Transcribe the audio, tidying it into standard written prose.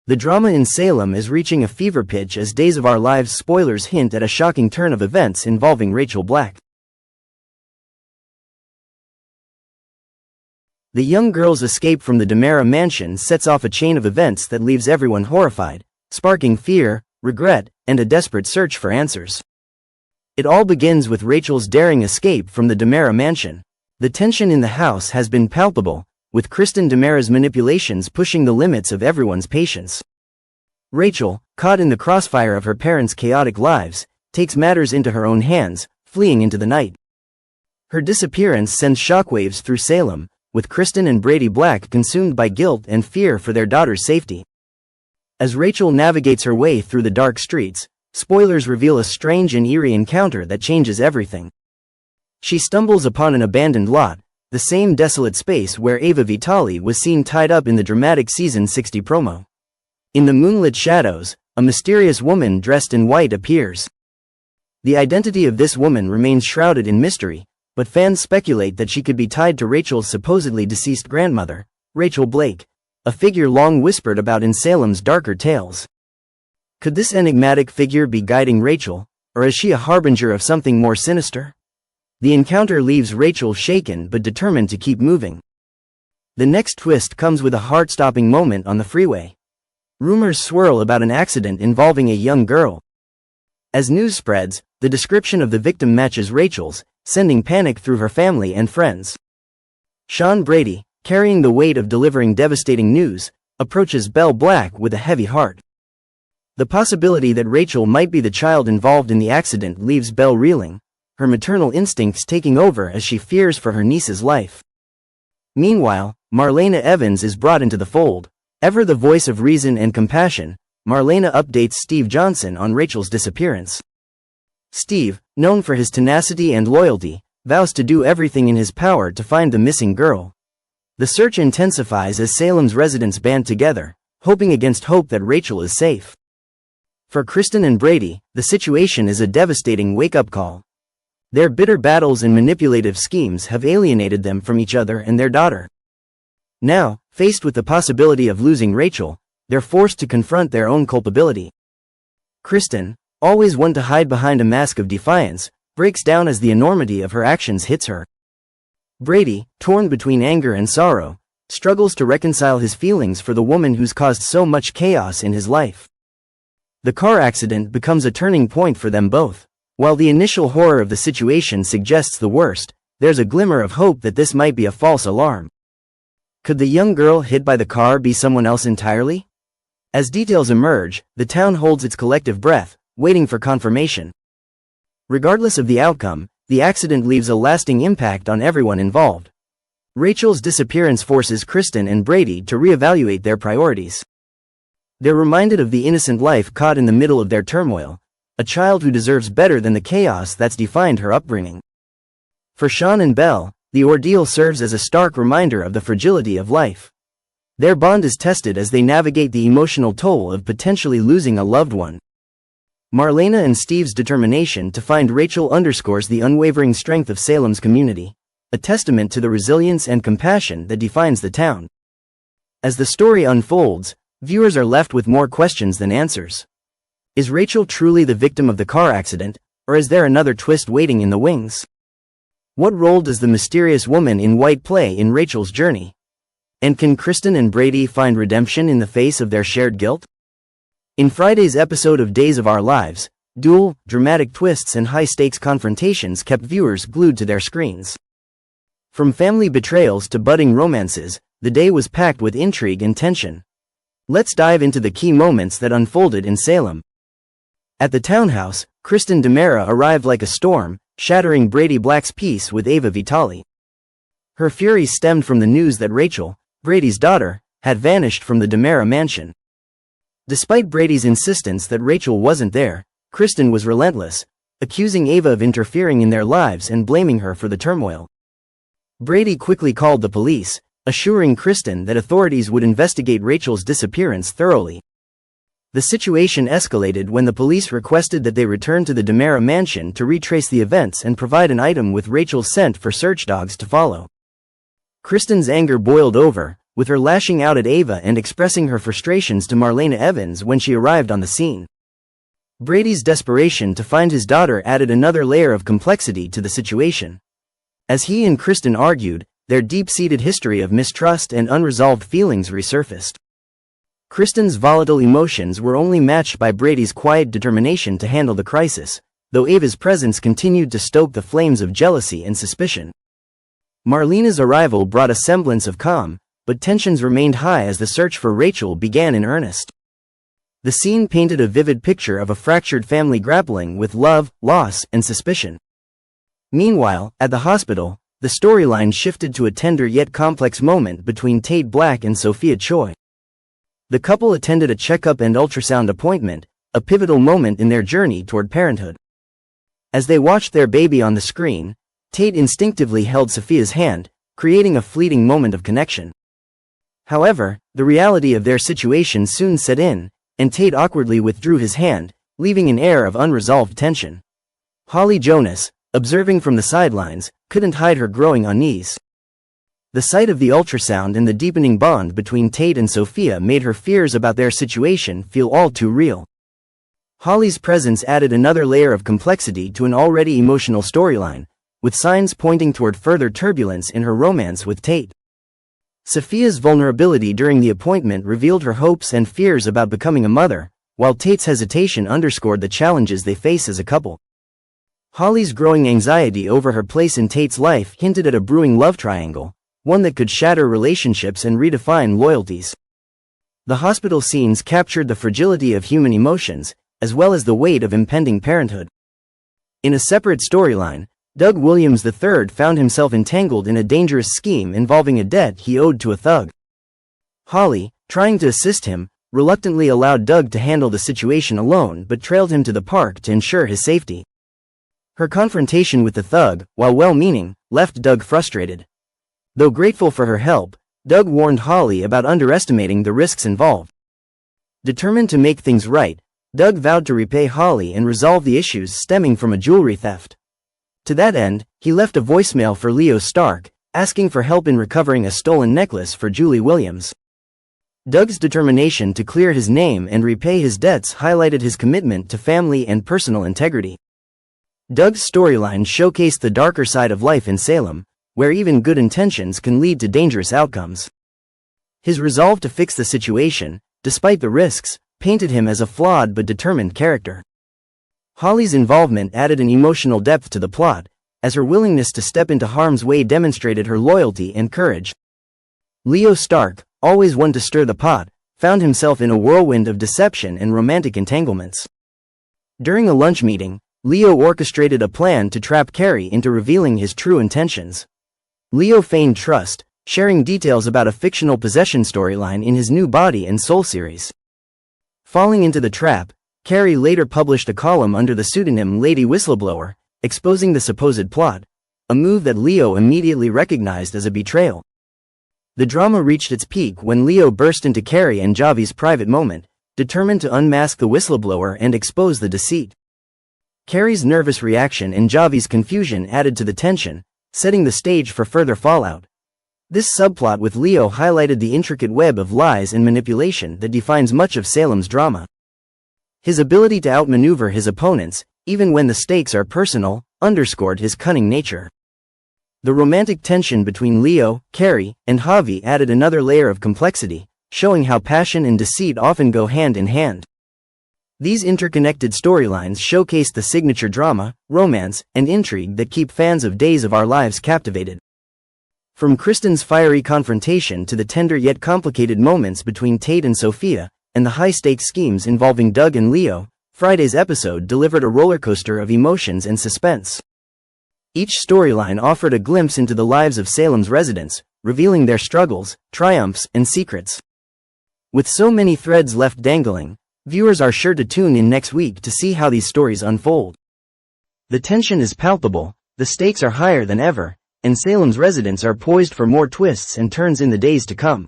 The drama in Salem is reaching a fever pitch as Days of Our Lives spoilers hint at a shocking turn of events involving Rachel Black. The young girl's escape from the DiMera mansion sets off a chain of events that leaves everyone horrified, sparking fear, regret, and a desperate search for answers. It all begins with Rachel's daring escape from the DiMera mansion. The tension in the house has been palpable, with Kristen DiMera's manipulations pushing the limits of everyone's patience. Rachel, caught in the crossfire of her parents' chaotic lives, takes matters into her own hands, fleeing into the night. Her disappearance sends shockwaves through Salem, with Kristen and Brady Black consumed by guilt and fear for their daughter's safety. As Rachel navigates her way through the dark streets, spoilers reveal a strange and eerie encounter that changes everything. She stumbles upon an abandoned lot, the same desolate space where Ava Vitale was seen tied up in the dramatic Season 60 promo. In the moonlit shadows, a mysterious woman dressed in white appears. The identity of this woman remains shrouded in mystery, but fans speculate that she could be tied to Rachel's supposedly deceased grandmother, Rachel Blake, a figure long whispered about in Salem's darker tales. Could this enigmatic figure be guiding Rachel, or is she a harbinger of something more sinister? The encounter leaves Rachel shaken but determined to keep moving. The next twist comes with a heart-stopping moment on the freeway. Rumors swirl about an accident involving a young girl. As news spreads, the description of the victim matches Rachel's, sending panic through her family and friends. Shawn Brady, carrying the weight of delivering devastating news, approaches Belle Black with a heavy heart. The possibility that Rachel might be the child involved in the accident leaves Belle reeling, her maternal instincts taking over as she fears for her niece's life. Meanwhile, Marlena Evans is brought into the fold. Ever the voice of reason and compassion, Marlena updates Steve Johnson on Rachel's disappearance. Steve, known for his tenacity and loyalty, vows to do everything in his power to find the missing girl. The search intensifies as Salem's residents band together, hoping against hope that Rachel is safe. For Kristen and Brady, the situation is a devastating wake-up call. Their bitter battles and manipulative schemes have alienated them from each other and their daughter. Now, faced with the possibility of losing Rachel, they're forced to confront their own culpability. Kristen, always one to hide behind a mask of defiance, breaks down as the enormity of her actions hits her. Brady, torn between anger and sorrow, struggles to reconcile his feelings for the woman who's caused so much chaos in his life. The car accident becomes a turning point for them both. While the initial horror of the situation suggests the worst, there's a glimmer of hope that this might be a false alarm. Could the young girl hit by the car be someone else entirely? As details emerge, the town holds its collective breath, waiting for confirmation. Regardless of the outcome, the accident leaves a lasting impact on everyone involved. Rachel's disappearance forces Kristen and Brady to reevaluate their priorities. They're reminded of the innocent life caught in the middle of their turmoil, a child who deserves better than the chaos that's defined her upbringing. For Shawn and Belle, the ordeal serves as a stark reminder of the fragility of life. Their bond is tested as they navigate the emotional toll of potentially losing a loved one. Marlena and Steve's determination to find Rachel underscores the unwavering strength of Salem's community, a testament to the resilience and compassion that defines the town. As the story unfolds, viewers are left with more questions than answers. Is Rachel truly the victim of the car accident, or is there another twist waiting in the wings? What role does the mysterious woman in white play in Rachel's journey? And can Kristen and Brady find redemption in the face of their shared guilt? In Friday's episode of Days of Our Lives, dual, dramatic twists and high-stakes confrontations kept viewers glued to their screens. From family betrayals to budding romances, the day was packed with intrigue and tension. Let's dive into the key moments that unfolded in Salem. At the townhouse, Kristen DiMera arrived like a storm, shattering Brady Black's peace with Ava Vitale. Her fury stemmed from the news that Rachel, Brady's daughter, had vanished from the DiMera mansion. Despite Brady's insistence that Rachel wasn't there, Kristen was relentless, accusing Ava of interfering in their lives and blaming her for the turmoil. Brady quickly called the police, assuring Kristen that authorities would investigate Rachel's disappearance thoroughly. The situation escalated when the police requested that they return to the DiMera mansion to retrace the events and provide an item with Rachel's scent for search dogs to follow. Kristen's anger boiled over, with her lashing out at Ava and expressing her frustrations to Marlena Evans when she arrived on the scene. Brady's desperation to find his daughter added another layer of complexity to the situation. As he and Kristen argued, their deep-seated history of mistrust and unresolved feelings resurfaced. Kristen's volatile emotions were only matched by Brady's quiet determination to handle the crisis, though Ava's presence continued to stoke the flames of jealousy and suspicion. Marlena's arrival brought a semblance of calm, but tensions remained high as the search for Rachel began in earnest. The scene painted a vivid picture of a fractured family grappling with love, loss, and suspicion. Meanwhile, at the hospital, the storyline shifted to a tender yet complex moment between Tate Black and Sophia Choi. The couple attended a checkup and ultrasound appointment, a pivotal moment in their journey toward parenthood. As they watched their baby on the screen, Tate instinctively held Sophia's hand, creating a fleeting moment of connection. However, the reality of their situation soon set in, and Tate awkwardly withdrew his hand, leaving an air of unresolved tension. Holly Jonas, observing from the sidelines, couldn't hide her growing unease. The sight of the ultrasound and the deepening bond between Tate and Sophia made her fears about their situation feel all too real. Holly's presence added another layer of complexity to an already emotional storyline, with signs pointing toward further turbulence in her romance with Tate. Sophia's vulnerability during the appointment revealed her hopes and fears about becoming a mother, while Tate's hesitation underscored the challenges they face as a couple. Holly's growing anxiety over her place in Tate's life hinted at a brewing love triangle, one that could shatter relationships and redefine loyalties. The hospital scenes captured the fragility of human emotions, as well as the weight of impending parenthood. In a separate storyline, Doug Williams III found himself entangled in a dangerous scheme involving a debt he owed to a thug. Holly, trying to assist him, reluctantly allowed Doug to handle the situation alone but trailed him to the park to ensure his safety. Her confrontation with the thug, while well-meaning, left Doug frustrated. Though grateful for her help, Doug warned Holly about underestimating the risks involved. Determined to make things right, Doug vowed to repay Holly and resolve the issues stemming from a jewelry theft. To that end, he left a voicemail for Leo Stark, asking for help in recovering a stolen necklace for Julie Williams. Doug's determination to clear his name and repay his debts highlighted his commitment to family and personal integrity. Doug's storyline showcased the darker side of life in Salem, where even good intentions can lead to dangerous outcomes. His resolve to fix the situation, despite the risks, painted him as a flawed but determined character. Holly's involvement added an emotional depth to the plot, as her willingness to step into harm's way demonstrated her loyalty and courage. Leo Stark, always one to stir the pot, found himself in a whirlwind of deception and romantic entanglements. During a lunch meeting, Leo orchestrated a plan to trap Carrie into revealing his true intentions. Leo feigned trust, sharing details about a fictional possession storyline in his new Body and Soul series. Falling into the trap, Carrie later published a column under the pseudonym Lady Whistleblower, exposing the supposed plot, a move that Leo immediately recognized as a betrayal. The drama reached its peak when Leo burst into Carrie and Javi's private moment, determined to unmask the whistleblower and expose the deceit. Carrie's nervous reaction and Javi's confusion added to the tension, setting the stage for further fallout. This subplot with Leo highlighted the intricate web of lies and manipulation that defines much of Salem's drama. His ability to outmaneuver his opponents, even when the stakes are personal, underscored his cunning nature. The romantic tension between Leo, Carrie, and Javi added another layer of complexity, showing how passion and deceit often go hand in hand. These interconnected storylines showcased the signature drama, romance, and intrigue that keep fans of Days of Our Lives captivated. From Kristen's fiery confrontation to the tender yet complicated moments between Tate and Sophia, and the high-stakes schemes involving Doug and Leo, Friday's episode delivered a rollercoaster of emotions and suspense. Each storyline offered a glimpse into the lives of Salem's residents, revealing their struggles, triumphs, and secrets. With so many threads left dangling, viewers are sure to tune in next week to see how these stories unfold. The tension is palpable, the stakes are higher than ever, and Salem's residents are poised for more twists and turns in the days to come.